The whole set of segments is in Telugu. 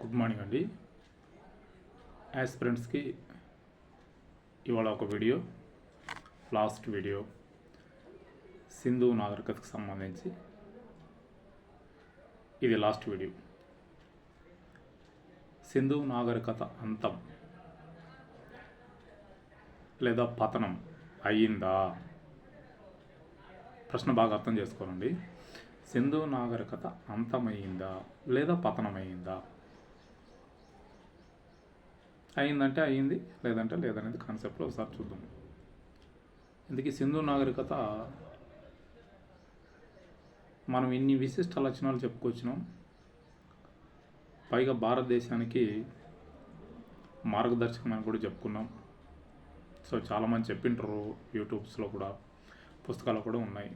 గుడ్ మార్నింగ్ అండి. యాస్పిరెంట్స్కి ఇవాళ ఒక వీడియో, లాస్ట్ వీడియో సింధు నాగరికతకు సంబంధించి ఇది లాస్ట్ వీడియో. సింధు నాగరికత అంతం లేదా పతనం అయ్యిందా? ప్రశ్న బాగా అర్థం చేసుకోనండి. సింధు నాగరికత అంతమయ్యిందా లేదా పతనమయ్యిందా? అయిందంటే అయ్యింది, లేదంటే లేదనేది కాన్సెప్ట్లో ఒకసారి చూద్దాం. ఇందుకే సింధు నాగరికత మనం ఇన్ని విశిష్ట లక్షణాలు చెప్పుకొచ్చినాం. పైగా భారతదేశానికి మార్గదర్శకమని కూడా చెప్పుకున్నాం. సో చాలామంది చెప్పింటారు, యూట్యూబ్స్లో కూడా పుస్తకాలు కూడా ఉన్నాయి.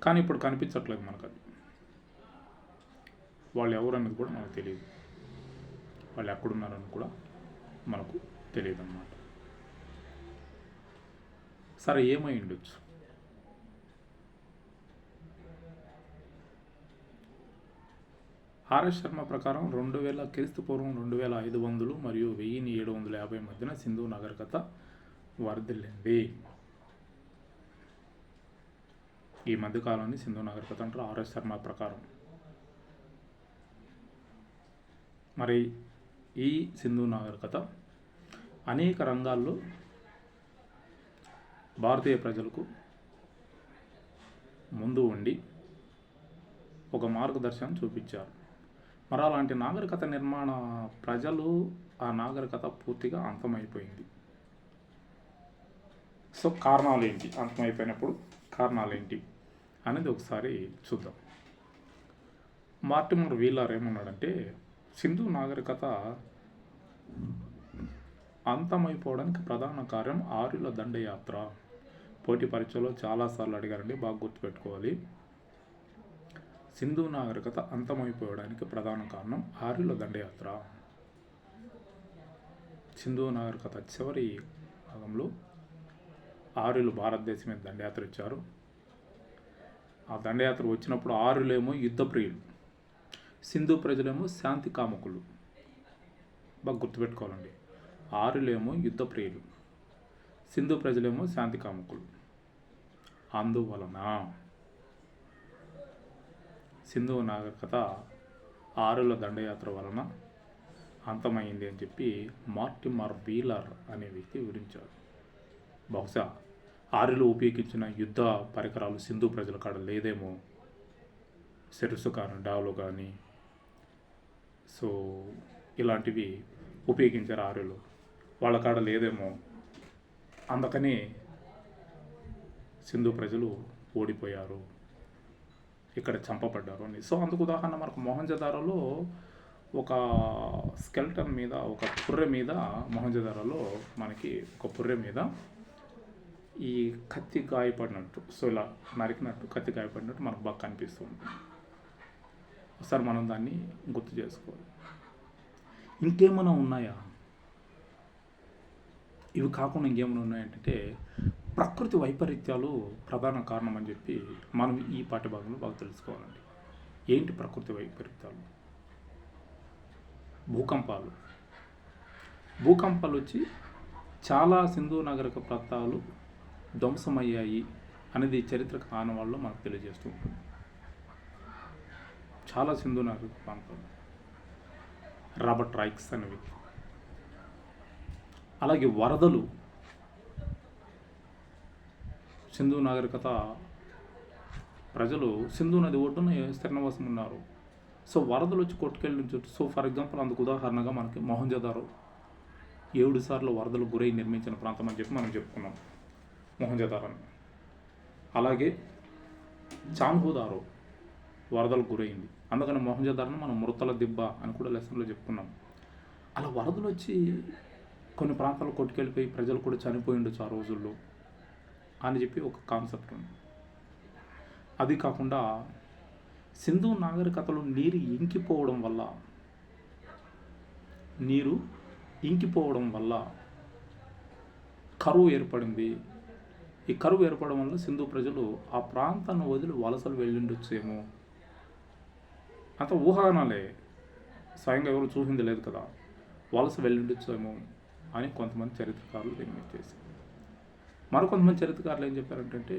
కానీ ఇప్పుడు కనిపించట్లేదు మనకు. అది వాళ్ళు ఎవరు అనేది కూడా మనకు తెలియదు, వాళ్ళు ఎక్కడున్నారని కూడా మనకు తెలియదు అన్నమాట. సరే, ఏమై ఉండొచ్చు? ఆర్ఎస్ శర్మ ప్రకారం 2000 క్రీస్తుపూర్వం 2500 మరియు 1750 మధ్యన సింధు నాగరికత వర్ధిల్లింది. ఈ మధ్యకాలాన్ని సింధు నాగరికత అంటారు ఆర్ఎస్ శర్మ ప్రకారం. మరి ఈ సింధు నాగరికత అనేక రంగాల్లో భారతీయ ప్రజలకు ముందు ఉండి ఒక మార్గదర్శనం చూపించారు. మరి అలాంటి నాగరికత నిర్మాణ ప్రజలు ఆ నాగరికత పూర్తిగా అంతమైపోయింది. సో కారణాలు ఏంటి? అంతమైపోయినప్పుడు కారణాలు ఏంటి అనేది ఒకసారి చూద్దాం. మార్టిమర్ వీలర్ ఏమన్నాడంటే, సింధు నాగరికత అంతమైపోవడానికి ప్రధాన కార్యం ఆర్యుల దండయాత్ర. పోటీ పరీక్షలో చాలాసార్లు అడిగారండి, బాగా గుర్తుపెట్టుకోవాలి. సింధు నాగరికత అంతమైపోవడానికి ప్రధాన కారణం ఆర్యుల దండయాత్ర. సింధు నాగరికత చివరి భాగంలో ఆర్యులు భారతదేశం మీద దండయాత్ర ఇచ్చారు. ఆ దండయాత్ర వచ్చినప్పుడు ఆర్యులేమో యుద్ధప్రియులు, సింధు ప్రజలేమో శాంతి కాముకులు. బాగా గుర్తుపెట్టుకోవాలండి. ఆర్యులేమో యుద్ధప్రియులు, సింధు ప్రజలేమో శాంతి కాముకులు. అందువలన సింధు నాగరికత ఆర్యుల దండయాత్ర వలన అంతమైంది అని చెప్పి మార్టిమర్ వీలర్ అనే వ్యక్తి వివరించారు. బహుశా ఆర్యులు ఉపయోగించిన యుద్ధ పరికరాలు సింధు ప్రజల కాడ లేదేమో. సెరుసు కానీ, డాలు కానీ, సో ఇలాంటివి ఉపయోగించారు ఆర్యులు, వాళ్ళ కాడ లేదేమో. అందుకని సింధు ప్రజలు ఓడిపోయారు, ఇక్కడ చంపబడ్డారు అని. సో అందుకు ఉదాహరణ మనకు మొహంజదారోలో ఒక స్కెల్టన్ మీద, ఒక పుర్రె మీద, మొహంజదారోలో మనకి ఒక పుర్రె మీద ఈ కత్తి గాయపడినట్టు, సో ఇలా నరికినట్టు కత్తి గాయపడినట్టు మనకు బాగా కనిపిస్తుంది. ఒకసారి మనం దాన్ని గుర్తు చేసుకోవాలి. ఇంకేమైనా ఉన్నాయా? ఇవి కాకుండా ఇంకేమైనా ఉన్నాయంటే ప్రకృతి వైపరీత్యాలు ప్రధాన కారణం అని చెప్పి మనం ఈ పాఠ్యభాగంలో బాగా తెలుసుకోవాలండి. ఏంటి ప్రకృతి వైపరీత్యాలు? భూకంపాలు వచ్చి చాలా సింధు నాగరిక ప్రాంతాలు ధ్వంసమయ్యాయి అనేది చరిత్ర ఆనవాళ్ళలో మనకు తెలియజేస్తూ ఉంటుంది. చాలా సింధు నాగరిక ప్రాంతాలు. రాబర్ట్ రైక్స్ అనే వ్యక్తి. అలాగే వరదలు, సింధు నాగరికత ప్రజలు సింధు నది ఒడ్డున స్థిరనివాసం ఉన్నారు. సో వరదలు వచ్చి కొట్టుకెళ్ళి చుట్టూ. సో ఫర్ ఎగ్జాంపుల్ అందుకు ఉదాహరణగా మనకి మొహంజదారో 7 సార్లు వరదలు గురై నిర్మించిన ప్రాంతం అని చెప్పి మనం చెప్పుకున్నాం మొహంజదారోని. అలాగే చాన్హుదారో వరదలు గురైంది, అందుకని మొహంజదారోని మనం మృతల దిబ్బ అని కూడా లెసన్లో చెప్పుకున్నాం. అలా వరదలు వచ్చి కొన్ని ప్రాంతాలు కొట్టుకెళ్ళిపోయి ప్రజలు కూడా చనిపోయి ఉండొచ్చు ఆ రోజుల్లో అని చెప్పి ఒక కాన్సెప్ట్ ఉంది. అది కాకుండా సింధు నాగరికతలో నీరు ఇంకిపోవడం వల్ల కరువు ఏర్పడింది. ఈ కరువు ఏర్పడడం వల్ల సింధు ప్రజలు ఆ ప్రాంతాన్ని వదిలి వలసలు వెళ్ళిండొచ్చేమో. అంత ఊహాగానాలే. స్వయంగా ఎవరు చూసింది లేదు కదా, వలస వెళ్ళిండొచ్చేమో అని కొంతమంది చరిత్రకారులు దీని మీద చేశారు. మరికొంతమంది చరిత్రకారులు ఏం చెప్పారంటే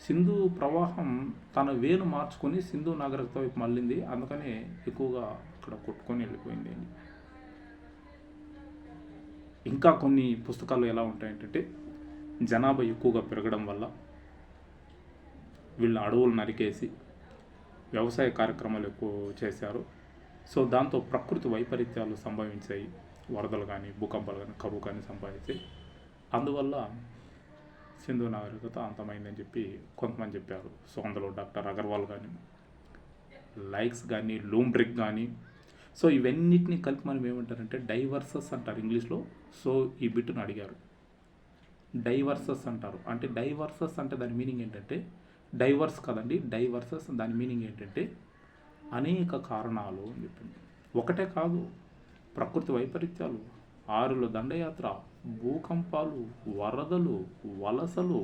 సింధు ప్రవాహం తన వేను మార్చుకొని సింధు నాగరికత వైపు మళ్ళింది, అందుకని ఎక్కువగా ఇక్కడ కొట్టుకొని వెళ్ళిపోయింది అని. ఇంకా కొన్ని పుస్తకాలు ఎలా ఉంటాయంటే జనాభా ఎక్కువగా పెరగడం వల్ల వీళ్ళు అడవులు నరికేసి వ్యవసాయ కార్యక్రమాలు ఎక్కువ చేశారు. సో దాంతో ప్రకృతి వైపరీత్యాలు సంభవించాయి, వరదలు కానీ భూకంపాలు కానీ కరువు కానీ సంభవించాయి. అందువల్ల సింధు నాగరికత అంతమైందని చెప్పి కొంతమంది చెప్పారు. సో అందులో డాక్టర్ అగర్వాల్ కానీ, లైక్స్ కానీ, లూంబ్రిక్ కానీ. సో ఇవన్నిటిని కలిపి మనం ఏమంటారంటే డైవర్సెస్ అంటారు ఇంగ్లీష్లో. సో ఈ బిట్టును అడిగారు, డైవర్సెస్ అంటారు. అంటే డైవర్సెస్ అంటే దాని మీనింగ్ ఏంటంటే డైవర్స్ కదండి, డైవర్సెస్ దాని మీనింగ్ ఏంటంటే అనేక కారణాలు అని చెప్పింది. ఒకటే కాదు, ప్రకృతి వైపరీత్యాలు, ఆరుల దండయాత్ర, భూకంపాలు, వరదలు, వలసలు,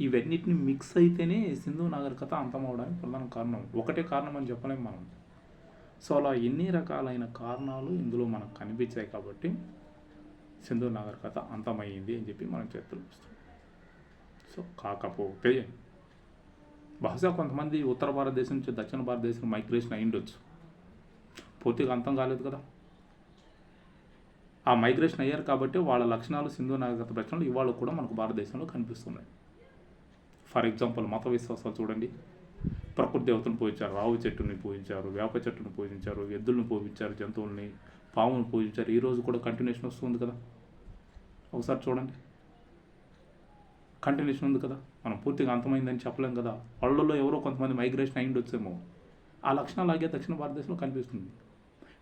ఇవన్నిటిని మిక్స్ అయితేనే సింధు నాగరికత అంతమవడానికి ప్రధాన కారణం. ఒకటే కారణం అని చెప్పలేము మనం. సో అలా ఎన్ని రకాలైన కారణాలు ఇందులో మనకు కనిపించాయి కాబట్టి సింధు నాగరికత అంతమైంది అని చెప్పి మనం చేతులు ఇస్తాం. సో కాకపోతే బహుశా కొంతమంది ఉత్తర భారతదేశం నుంచి దక్షిణ భారతదేశం మైగ్రేషన్ అయ్యిండొచ్చు, పూర్తిగా అంతం కాలేదు కదా. ఆ మైగ్రేషన్ అయ్యారు కాబట్టి వాళ్ళ లక్షణాలు సింధు నాగరికత ప్రశ్నలు ఇవాళ కూడా మనకు భారతదేశంలో కనిపిస్తున్నాయి. ఫర్ ఎగ్జాంపుల్ మత విశ్వాసాలు చూడండి, ప్రకృతి దేవతను పూజించారు, రావు చెట్టుని పూజించారు, వేప చెట్టును పూజించారు, ఎద్దులను పూజించారు, జంతువుల్ని, పామును పూజించారు. ఈరోజు కూడా కంటిన్యూషన్ వస్తుంది కదా, ఒకసారి చూడండి, కంటిన్యూషన్ ఉంది కదా. మనం పూర్తిగా అంతమైందని చెప్పలేం కదా. వాళ్ళలో ఎవరో కొంతమంది మైగ్రేషన్ అయ్యిండొచ్చేమో. ఆ లక్షణాలు అలాగే దక్షిణ భారతదేశంలో కనిపిస్తుంది.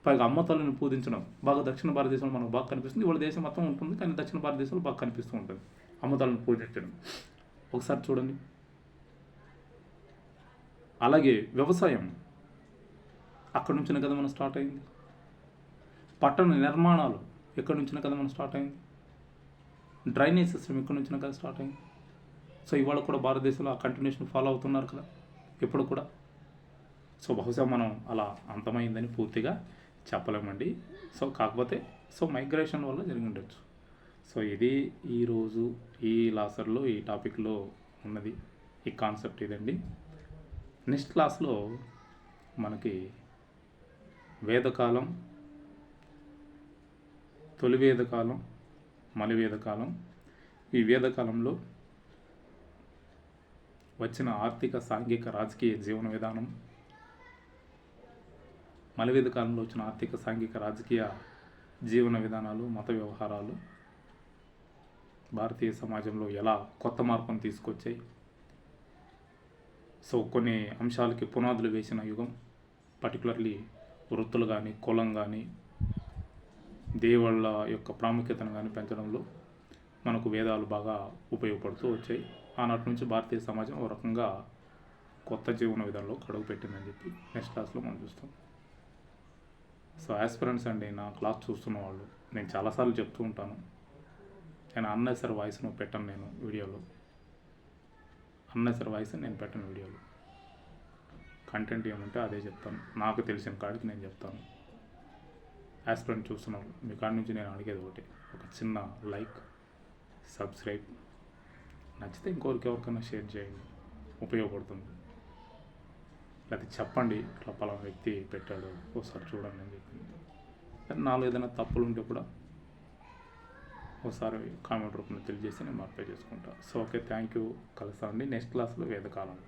పైగా అమ్మ తల్లిని పూజించడం బాగా దక్షిణ భారతదేశంలో మనకు బాగా కనిపిస్తుంది. ఇవాళ దేశం మొత్తం ఉంటుంది కానీ దక్షిణ భారతదేశంలో బాగా కనిపిస్తూ ఉంటుంది అమ్మ తల్లిని పూజించడం. ఒకసారి చూడండి. అలాగే వ్యవసాయం అక్కడి నుంచినే కదా మనం స్టార్ట్ అయింది. పట్టణ నిర్మాణాలు ఎక్కడి నుంచినే కదా మనం స్టార్ట్ అయింది. డ్రైనేజ్ సిస్టమ్ ఎక్కడి నుంచినే కదా స్టార్ట్ అయింది. సో ఇవాళ కూడా భారతదేశంలో ఆ కంటిన్యూషన్ ఫాలో అవుతున్నారు కదా ఎప్పుడు కూడా. సో బహుశా మనం అలా అంతమైందని పూర్తిగా చెప్పలేమండి. సో కాకపోతే మైగ్రేషన్ వల్ల జరిగి ఉండొచ్చు. సో ఇది ఈరోజు ఈ లాసర్లో ఈ టాపిక్లో ఉన్నది, ఈ కాన్సెప్ట్ ఇదండి. నెక్స్ట్ క్లాస్లో మనకి వేదకాలం, తొలి వేదకాలం, మలి వేదకాలం, ఈ వేదకాలంలో వచ్చిన ఆర్థిక, సాంఘిక, రాజకీయ జీవన విధానం, మలివేద కాలంలో వచ్చిన ఆర్థిక, సాంఘిక, రాజకీయ జీవన విధానాలు, మత వ్యవహారాలు భారతీయ సమాజంలో ఎలా కొత్త మార్పును తీసుకొచ్చాయి. సో కొన్ని అంశాలకి పునాదులు వేసిన యుగం, పర్టికులర్లీ వృత్తులు కానీ, కులం కానీ, దేవుళ్ళ యొక్క ప్రాముఖ్యతను కానీ పెంచడంలో మనకు వేదాలు బాగా ఉపయోగపడుతూ వచ్చాయి. ఆనాటి నుంచి భారతీయ సమాజం ఒక రకంగా కొత్త జీవన విధానంలో అడుగు పెట్టిందని చెప్పి నెక్స్ట్ క్లాస్లో మనం చూస్తాం. సో ఆస్పిరెంట్స్ అండి, నా క్లాస్ చూస్తున్న వాళ్ళు, నేను చాలాసార్లు చెప్తూ ఉంటాను, నేను అన్నెసరీ వాయిస్ను పెట్టను. నేను వీడియోలో అన్నెసరీ వాయిస్ నేను పెట్టను. వీడియోలో కంటెంట్ ఏమంటే అదే చెప్తాను, నాకు తెలిసిన కాడికి నేను చెప్తాను. ఆస్పిరెంట్ చూస్తున్నాను, మీ కాడి నుంచి నేను అడిగేది ఒకటి, ఒక చిన్న లైక్, సబ్స్క్రైబ్, నచ్చితే ఇంకొకరికి ఎవరికైనా షేర్ చేయండి, ఉపయోగపడుతుంది. లేకపోతే చెప్పండి ఇట్లా పలానా వ్యక్తి పెట్టాడు ఒకసారి చూడండి అని చెప్పింది. నాలో ఏదైనా తప్పులు ఉంటే కూడా ఒకసారి కామెంట్ రూపంలో తెలియజేసి నేను మార్పే చేసుకుంటాను. So okay, thank you. కలుస్తామండి నెక్స్ట్ క్లాస్లో వేదకాలం.